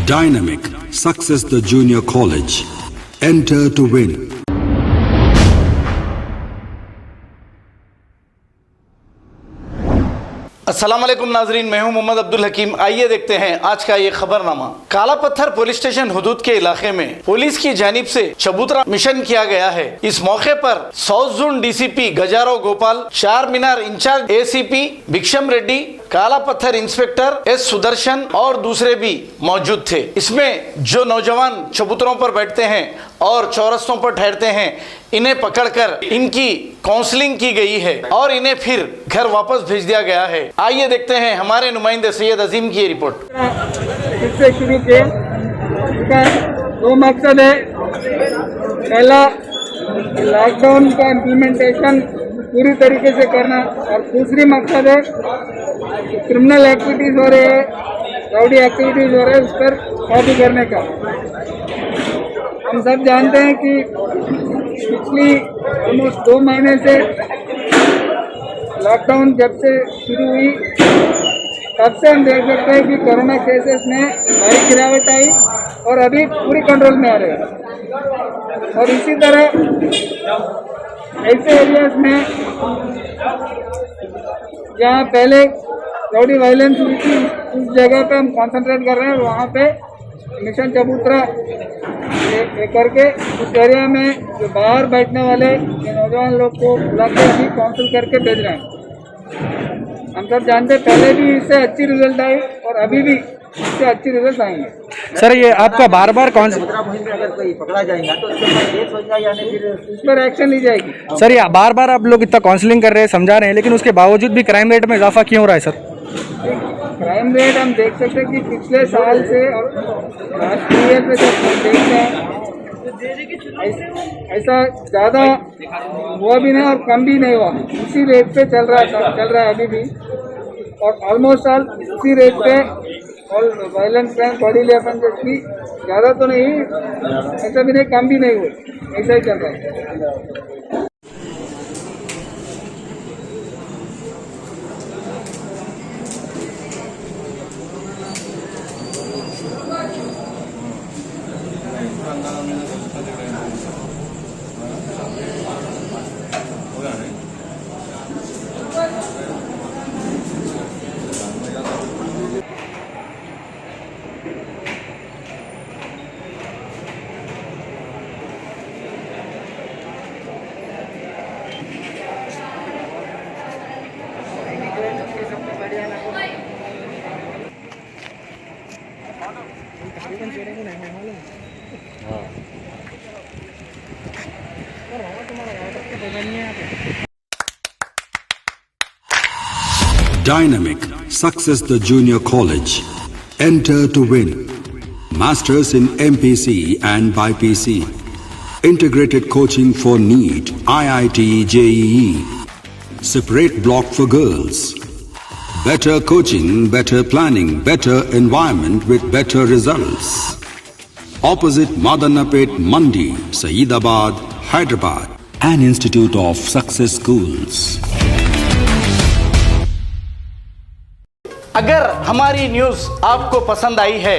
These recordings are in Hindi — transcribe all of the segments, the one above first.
Dynamic Success the Junior College. Enter to win. अस्सलाम वालेकुम नाजरीन, मैं हूं मोहम्मद अब्दुल हकीम। आइए देखते हैं आज का ये खबरनामा। काला पत्थर पुलिस स्टेशन हुदूद के इलाके में पुलिस की जानिब से चबूतरा मिशन किया गया है। इस मौके पर साउथ जोन डीसीपी गजारो गोपाल, चार मीनार इंचार्ज एसीपी भिक्षम रेड्डी, काला पत्थर इंस्पेक्टर एस सुदर्शन और दूसरे भी मौजूद थे। इसमें जो नौजवान चबूतरों पर बैठते हैं और चौरस्तों पर ठहरते हैं, इन्हें पकड़कर इनकी काउंसलिंग की गई है और इन्हें फिर घर वापस भेज दिया गया है। आइए देखते हैं हमारे नुमाइंदे सैयद अजीम की ये रिपोर्ट। इससे शुरू किए, इसका दो मकसद है। पहला, लॉकडाउन का इम्प्लीमेंटेशन पूरी तरीके से करना, और दूसरी मकसद है क्रिमिनल एक्टिविटीज़ हो रहे हैं, राउडी एक्टिविटीज़ हो रहे हैं, उस पर काबू करने का। हम सब जानते हैं कि पिछली ऑलमोस्ट 2 महीने से लॉकडाउन जब से शुरू हुई, तब से हम देख सकते हैं कि कोरोना केसेस में भारी गिरावट आई और अभी पूरी कंट्रोल में आ रहे हैं। और इसी तरह ऐसे एरियाज में जहाँ पहले राउडी वायलेंस हुई थी, उस जगह पे हम कंसंट्रेट कर रहे हैं। वहाँ पे मिशन चबूतरा करके उस एरिया में जो बाहर बैठने वाले नौजवान लोग को बुला के अभी काउंसिल करके भेज रहे हैं। हम सब जानते हैं पहले भी इससे अच्छी रिजल्ट आई और अभी भी इससे अच्छी रिजल्ट आएंगे। सर, ये आपका बार बार कौन सा अगर कोई पकड़ा जाएगा तो उसके ऊपर केस हो जाएगा, यानी फिर उस पर एक्शन ली जाएगी। सर, ये बार बार आप लोग इतना काउंसलिंग कर रहे हैं, समझा रहे हैं, लेकिन उसके बावजूद भी क्राइम रेट में इजाफा क्यों हो रहा है सर? क्राइम रेट हम देख सकते हैं कि पिछले साल से और लास्ट ईयर से जब हम देखते हैं, ऐसा ज़्यादा हुआ भी नहीं और कम भी नहीं हुआ, उसी रेट पे चल रहा है अभी भी। और ऑलमोस्ट ऑल उसी रेट पे और वायलेंस क्राइम, बॉडी ऑफेंसेस भी ज़्यादा तो नहीं, ऐसा भी नहीं कम भी नहीं हुए, ऐसा ही चल रहा है। Dynamic Success the Junior College. Enter to win. Masters in MPC and BPC. Integrated coaching for NEET, IIT, JEE. Separate block for girls. Better coaching, better planning, better environment with better results. Opposite Madanapet Mandi, Saeedabad, Hyderabad. An Institute of Success Schools. अगर हमारी न्यूज़ आपको पसंद आई है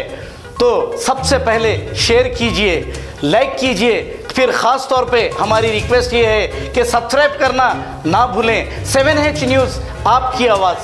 तो सबसे पहले शेयर कीजिए, लाइक कीजिए, फिर ख़ास तौर पे हमारी रिक्वेस्ट ये है कि सब्सक्राइब करना ना भूलें। 7H न्यूज़, आपकी आवाज़।